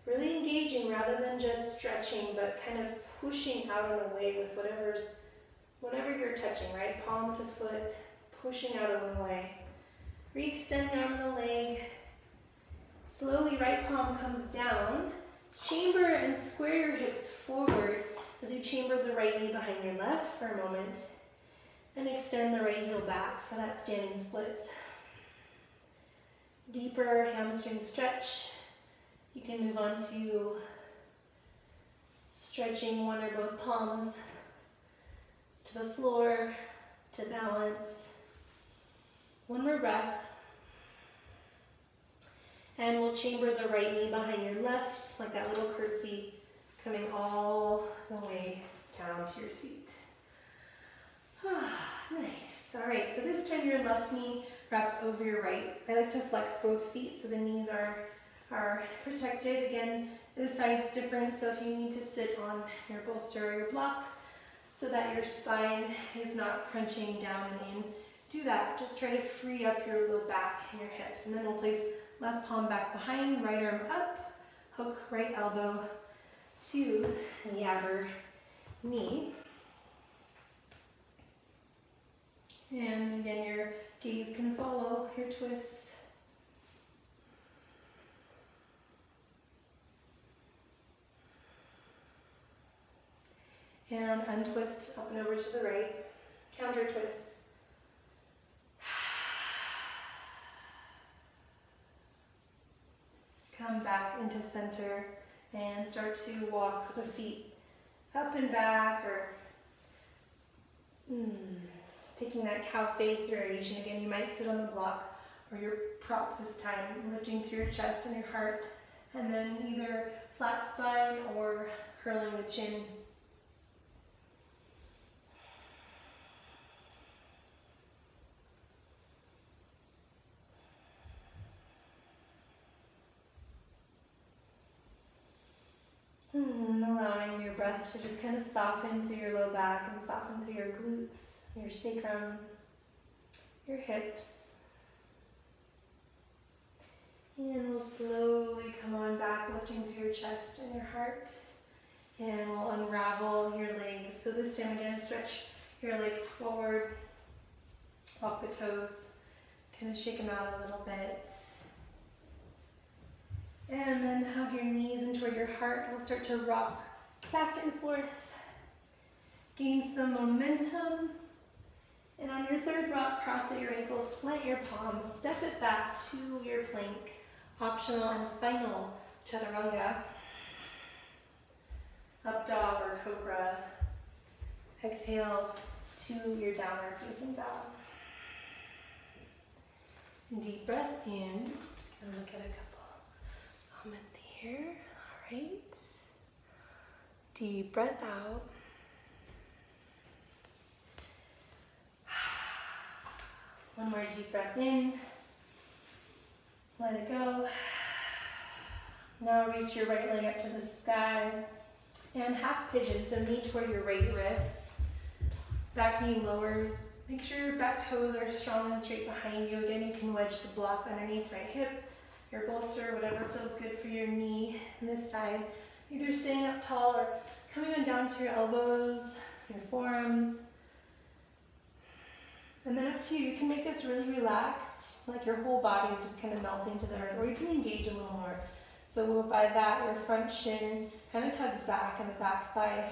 Really engaging rather than just stretching, but kind of pushing out and away with whatever you're touching, right? Palm to foot, pushing out and away. Re-extend the arm and the leg. Slowly, right palm comes down. Chamber and square your hips forward as you chamber the right knee behind your left for a moment. And extend the right heel back for that standing split. Deeper hamstring stretch. You can move on to stretching one or both palms to the floor to balance. One more breath. And we'll chamber the right knee behind your left, like that little curtsy, coming all the way down to your seat. Nice. All right, so this time your left knee wraps over your right. I like to flex both feet so the knees are protected. Again, this side's different, so if you need to sit on your bolster or your block so that your spine is not crunching down and in, do that. Just try to free up your low back and your hips. And then we'll place left palm back behind, right arm up, hook right elbow to the outer knee. And again, your gaze can follow your twist. And untwist up and over to the right. Counter twist. Come back into center. And start to walk the feet up and back, or taking that cow face variation. Again, you might sit on the block or your prop this time, lifting through your chest and your heart, and then either flat spine or curling the chin. Allowing your breath to just kind of soften through your low back and soften through your glutes, your sacrum, your hips. And we'll slowly come on back, lifting through your chest and your heart. And we'll unravel your legs. So this time again, stretch your legs forward, walk the toes, kind of shake them out a little bit. And then hug your knees in toward your heart. We'll start to rock back and forth. Gain some momentum. And on your third rock, cross at your ankles, plant your palms, step it back to your plank. Optional and final Chaturanga. Up dog or cobra. Exhale to your downward facing dog. Deep breath in. Just gonna look at a couple comments here. All right. Deep breath out. One more deep breath in. Let it go. Now reach your right leg up to the sky. And half pigeon, so knee toward your right wrist. Back knee lowers. Make sure your back toes are strong and straight behind you. Again, you can wedge the block underneath right hip, your bolster, whatever feels good for your knee on this side. Either staying up tall or coming on down to your elbows, your forearms. And then up to you. You can make this really relaxed, like your whole body is just kind of melting to the earth, or you can engage a little more. So by that, your front shin kind of tugs back and the back thigh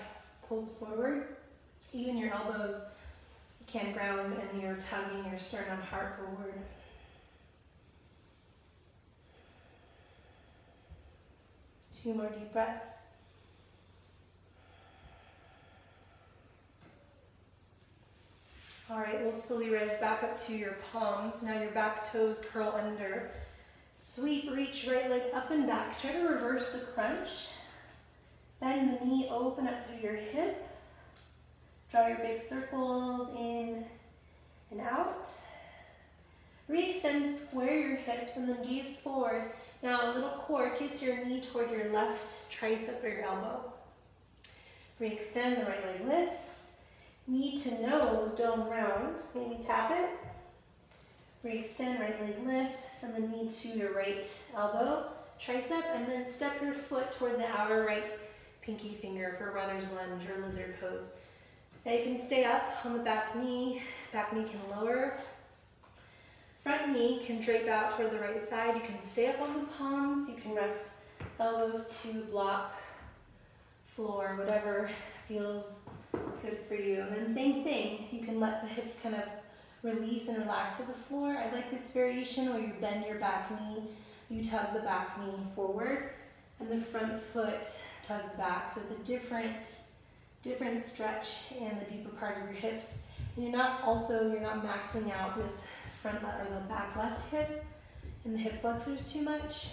pulls forward. Even your elbows can ground and you're tugging your sternum heart forward. Two more deep breaths. All right, we'll slowly rise back up to your palms. Now your back toes curl under. Sweep, reach right leg up and back. Try to reverse the crunch. Bend the knee, open up through your hip. Draw your big circles in and out. Re-extend, square your hips, and then gaze forward. Now a little core, kiss your knee toward your left tricep or your elbow. Re-extend, the right leg lifts. Knee to nose, dome round. Maybe tap it. Re-extend, right leg lifts, and then knee to your right elbow, tricep, and then step your foot toward the outer right pinky finger for runner's lunge or lizard pose. Now you can stay up on the back knee can lower. Front knee can drape out toward the right side. You can stay up on the palms. You can rest elbows to block, floor, whatever feels good for you. And then same thing, you can let the hips kind of release and relax to the floor. I like this variation where you bend your back knee, you tug the back knee forward, and the front foot tugs back. So it's a different stretch and the deeper part of your hips. And you're not maxing out this front or the back left hip and the hip flexors too much.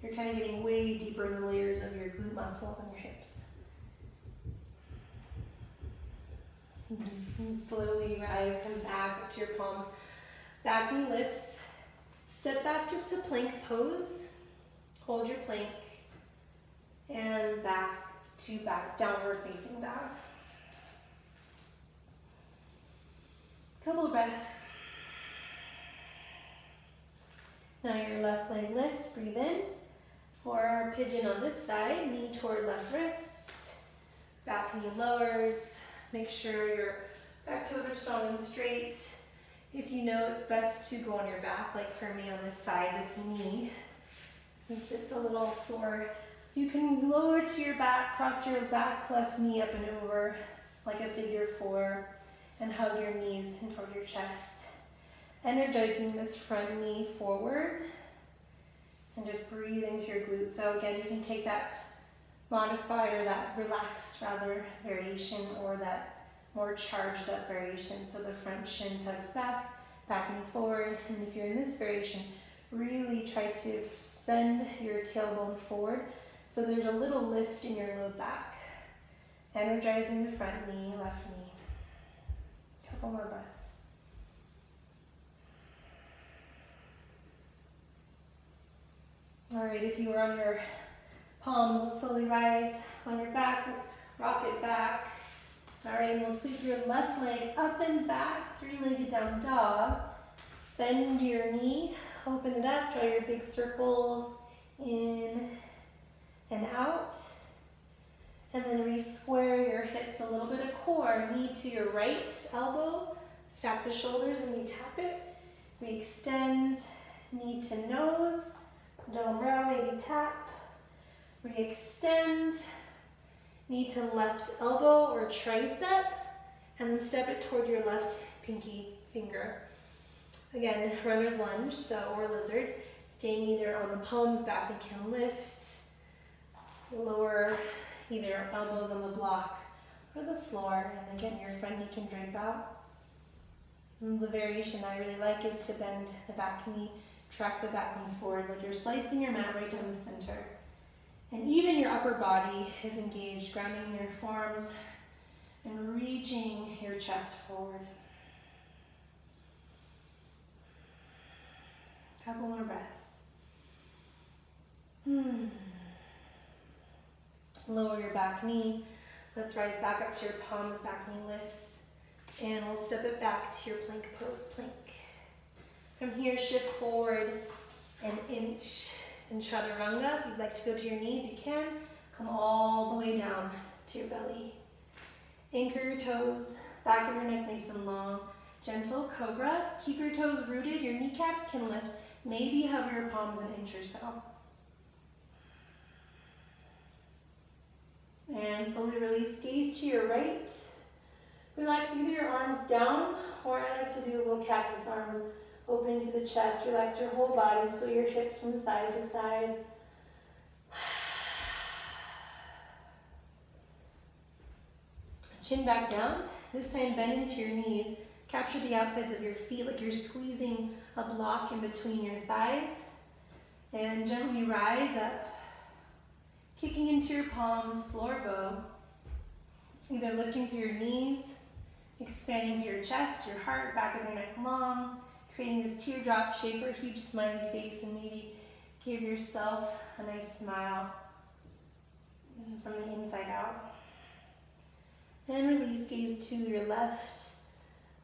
You're kind of getting way deeper in the layers of your glute muscles and your hips. And slowly rise, come back up to your palms. Back knee lifts. Step back just to plank pose. Hold your plank. And back to back, downward facing dog. Couple of breaths. Now your left leg lifts, breathe in. For our pigeon on this side, knee toward left wrist. Back knee lowers. Make sure your back toes are strong and straight. If you know it's best to go on your back, like for me on this side, this knee, since it's a little sore, you can lower to your back, cross your back left knee up and over like a figure four, and hug your knees in toward your chest. Energizing this front knee forward. And just breathe into your glutes. So again, you can take that modified or that relaxed rather variation or that more charged up variation. So the front shin tugs back, backing forward. And if you're in this variation, really try to send your tailbone forward so there's a little lift in your low back. Energizing the front knee, left knee. Couple more breaths. All right, if you are on your palms, let's slowly rise on your back. Let's rock it back. All right, and we'll sweep your left leg up and back, three-legged down dog. Bend your knee, open it up, draw your big circles in and out. And then re-square your hips, a little bit of core. Knee to your right elbow, stack the shoulders and we tap it. We extend, knee to nose, dome round, maybe tap. Re-extend, knee to left elbow or tricep, and then step it toward your left pinky finger. Again, runner's lunge, or lizard. Staying either on the palms, back we can lift, lower either elbows on the block or the floor, and again, your front knee can drape out. And the variation I really like is to bend the back knee, track the back knee forward, like you're slicing your mat right down the center. And even your upper body is engaged, grounding your forearms and reaching your chest forward. Couple more breaths. Lower your back knee. Let's rise back up to your palms, back knee lifts. And we'll step it back to your plank pose, plank. From here, shift forward an inch in Chaturanga. If you'd like to go to your knees, you can. Come all the way down to your belly. Anchor your toes, back of your neck nice and long. Gentle cobra. Keep your toes rooted. Your kneecaps can lift. Maybe hover your palms an inch or so. And slowly release, gaze to your right. Relax either your arms down, or I like to do a little cactus, arms open to the chest. Relax your whole body, so your hips from side to side. Chin back down. This time bend into your knees. Capture the outsides of your feet like you're squeezing a block in between your thighs. And gently rise up. Kicking into your palms, floor bow. Either lifting through your knees, expanding through your chest, your heart, back of your neck long, creating this teardrop shape or huge smiley face, and maybe give yourself a nice smile from the inside out. And release, gaze to your left.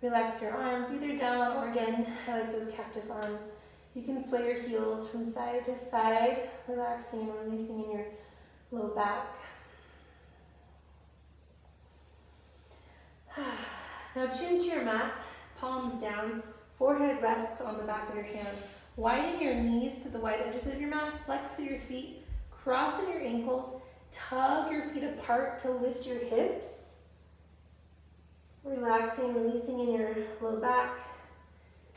Relax your arms either down or again, I like those cactus arms. You can sway your heels from side to side, relaxing and releasing in your low back. Now chin to your mat, palms down, forehead rests on the back of your hand. Widen your knees to the wide edges of your mat, flex through your feet, cross in your ankles, tug your feet apart to lift your hips. Relaxing, releasing in your low back,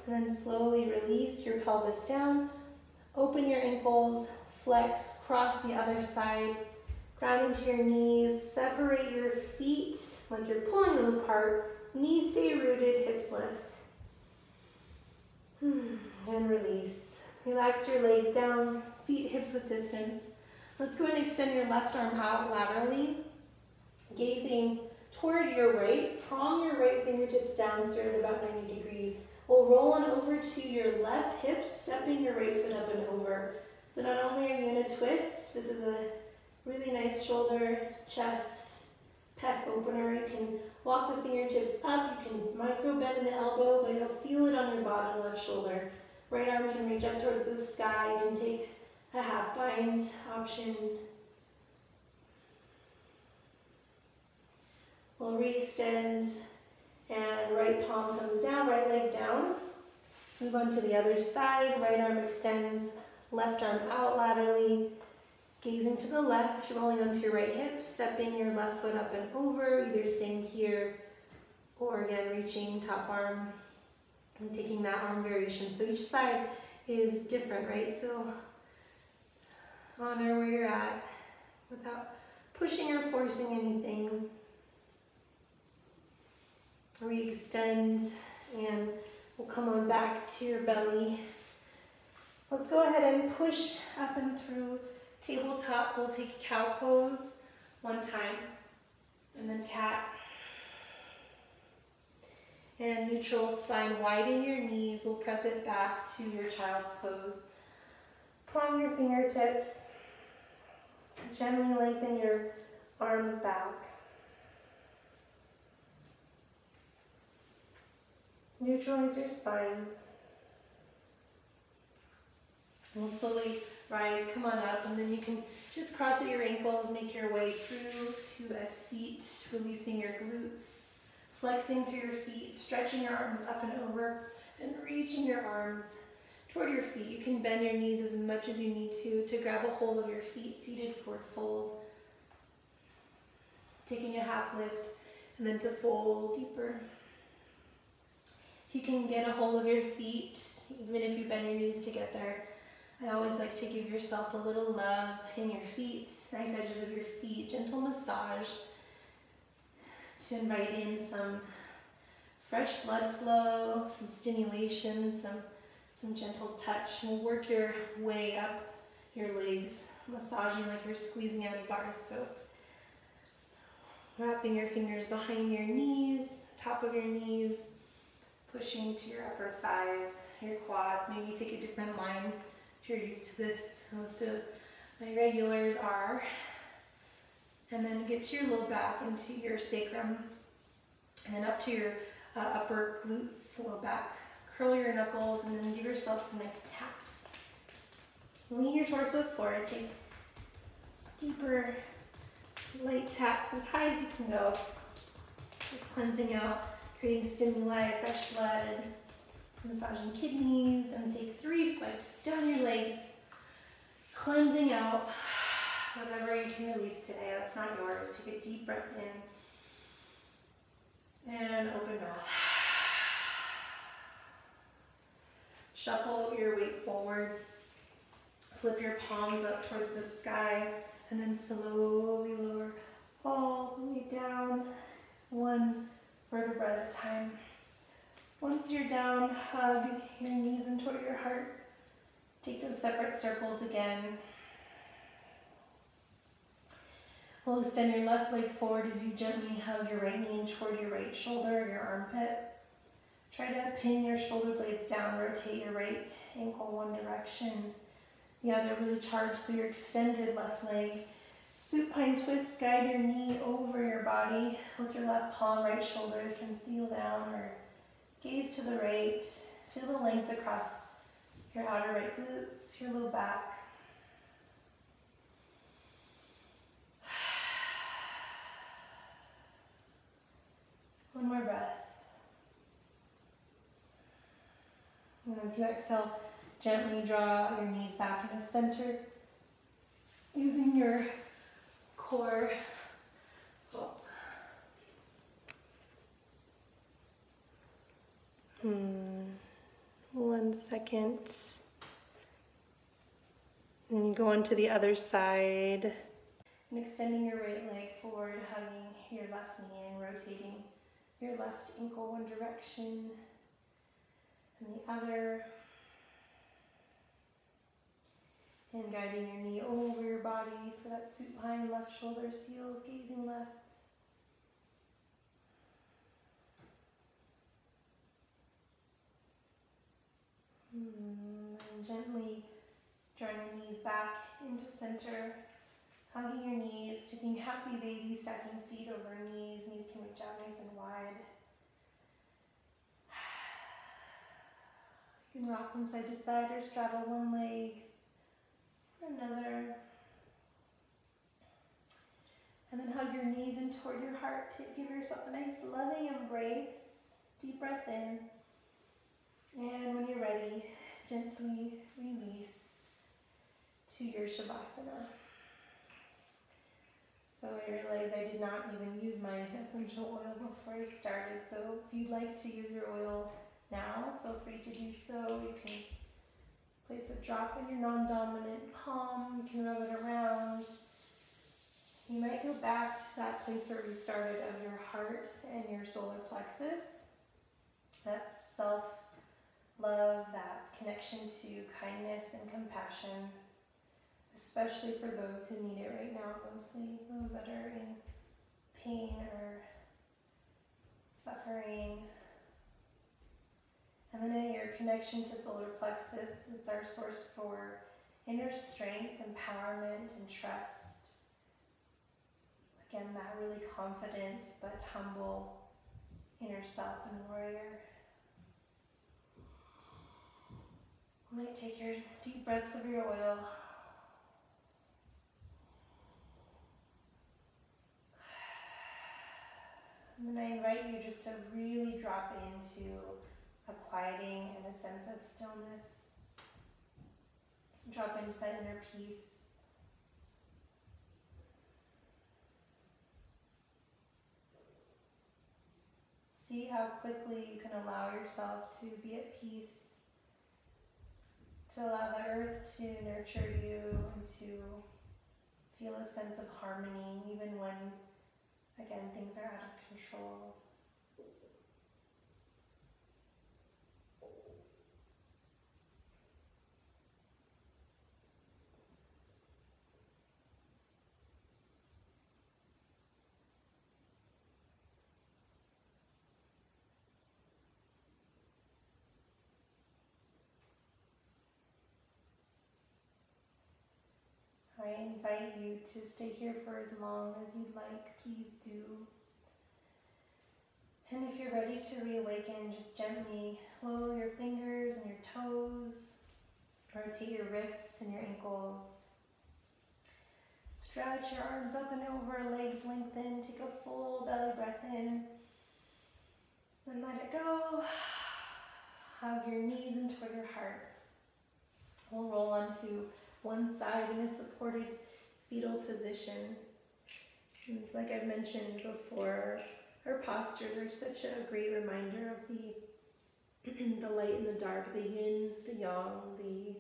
and then slowly release your pelvis down. Open your ankles, flex, cross the other side, ground into your knees, separate your feet like you're pulling them apart. Knees stay rooted, hips lift. And release. Relax your legs down, feet hips width distance. Let's go ahead and extend your left arm out laterally, gazing toward your right. Prong your right fingertips down, start at about 90 degrees. We'll roll on over to your left hip, stepping your right foot up and over. So not only are you in a twist, this is a really nice shoulder, chest, pec opener. You can walk the fingertips up, you can micro bend in the elbow, but you'll feel it on your bottom left shoulder. Right arm can reach up towards the sky. You can take a half bind option. We'll re-extend, and right palm comes down, right leg down. Move on to the other side. Right arm extends, left arm out laterally. Gazing to the left, rolling onto your right hip, stepping your left foot up and over, either staying here or again reaching top arm and taking that arm variation. So each side is different, right? So Honor where you're at without pushing or forcing anything. Re-extend, and we'll come on back to your belly. Let's go ahead and push up and through tabletop. We'll take cow pose one time, and then cat. And neutral spine, widen your knees. We'll press it back to your child's pose. Palm your fingertips. Gently lengthen your arms back. Neutralize your spine. We'll slowly rise, come on up, and then you can just cross at your ankles, make your way through to a seat, releasing your glutes, flexing through your feet, stretching your arms up and over, and reaching your arms toward your feet. You can bend your knees as much as you need to grab a hold of your feet, seated forward fold. Taking a half lift, and then to fold deeper. If you can get a hold of your feet, even if you bend your knees to get there, I always like to give yourself a little love in your feet, knife edges of your feet, gentle massage to invite in some fresh blood flow, some stimulation, some gentle touch. And work your way up your legs, massaging like you're squeezing out a bar of soap. Wrapping your fingers behind your knees, top of your knees, pushing to your upper thighs, your quads. Maybe take a different line if you're used to this. Most of my regulars are. And then get to your low back into your sacrum, and then up to your upper glutes, low back. Curl your knuckles, and then give yourself some nice taps. Lean your torso forward. Take deeper, light taps as high as you can go. Just cleansing out, creating stimuli, fresh blood, massaging kidneys, and take 3 swipes down your legs, cleansing out whatever you can release today. That's not yours. Take a deep breath in and open mouth. Shuffle your weight forward. Flip your palms up towards the sky, and then slowly lower all the way down, 1 vertebra at a time. Once you're down, hug your knees in toward your heart. Take those separate circles again. We'll extend your left leg forward as you gently hug your right knee in toward your right shoulder, your armpit. Try to pin your shoulder blades down, rotate your right ankle one direction. The other, really charge through your extended left leg. Supine twist, guide your knee over your body with your left palm, right shoulder. You can seal down or gaze to the right. Feel the length across your outer right glutes, your low back. One more breath. And as you exhale, gently draw your knees back into center, using your core. Oh. 1 second. And you go on to the other side. And extending your right leg forward, hugging your left knee and rotating your left ankle one direction and the other. And guiding your knee over your body for that supine left shoulder seals, gazing left. And gently drawing your knees back into center, hugging your knees, taking happy baby, stacking feet over knees. Knees can reach out nice and wide. You can rock from side to side or straddle one leg for another. And then hug your knees in toward your heart to give yourself a nice loving embrace. Deep breath in. And when you're ready, gently release to your Shavasana. So I realized I did not even use my essential oil before I started. So if you'd like to use your oil now, feel free to do so. You can Place a drop in your non-dominant palm. You can rub it around. You might go back to that place where we started of your heart and your solar plexus. That's self-love, that connection to kindness and compassion, especially for those who need it right now, mostly those that are in pain or suffering. And then in your connection to solar plexus, it's our source for inner strength, empowerment, and trust. Again, that really confident but humble inner self and warrior. You might take your deep breaths of your oil. And then I invite you just to really drop into a quieting and a sense of stillness. Drop into that inner peace. See how quickly you can allow yourself to be at peace, to allow the earth to nurture you and to feel a sense of harmony even when, again, things are out of control. I invite you to stay here for as long as you'd like, please do. And if you're ready to reawaken, just gently wiggle your fingers and your toes, rotate your wrists and your ankles. Stretch your arms up and over, legs lengthen, take a full belly breath in, then let it go. Hug your knees in toward your heart. We'll roll onto one side in a supported fetal position. And it's like I've mentioned before, our postures are such a great reminder of the light and the dark, the yin, the yang, the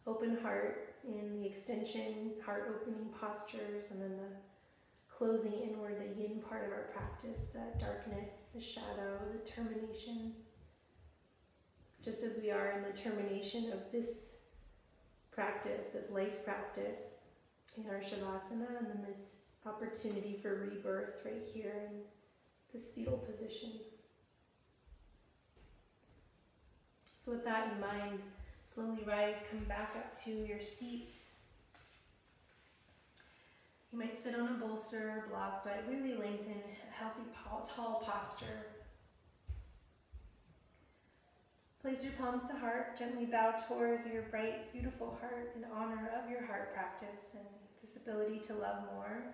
open heart in the extension, heart opening postures, and then the closing inward, the yin part of our practice, that darkness, the shadow, the termination. Just as we are in the termination of this practice, this life practice in our Shavasana, and then this opportunity for rebirth right here in this fetal position. So with that in mind, slowly rise, come back up to your seat. You might sit on a bolster or block, but really lengthen a healthy, tall posture. Place your palms to heart, gently bow toward your bright, beautiful heart in honor of your heart practice and this ability to love more,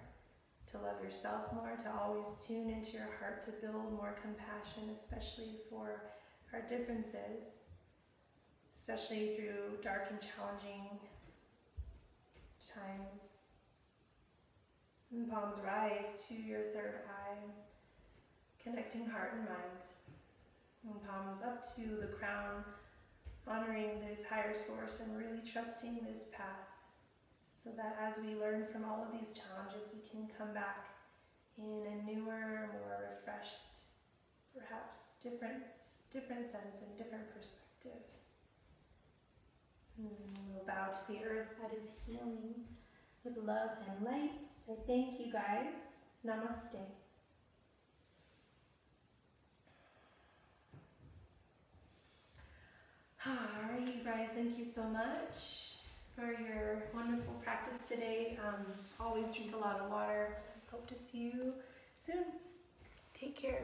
to love yourself more, to always tune into your heart, to build more compassion, especially for our differences, especially through dark and challenging times. And palms rise to your third eye, connecting heart and mind. And palms up to the crown, honoring this higher source and really trusting this path, so that as we learn from all of these challenges, we can come back in a newer, more refreshed, perhaps different sense and different perspective. And then we'll bow to the earth that is healing with love and light. So thank you guys. Namaste. Alright, you guys, thank you so much for your wonderful practice today. Always drink a lot of water. Hope to see you soon. Take care.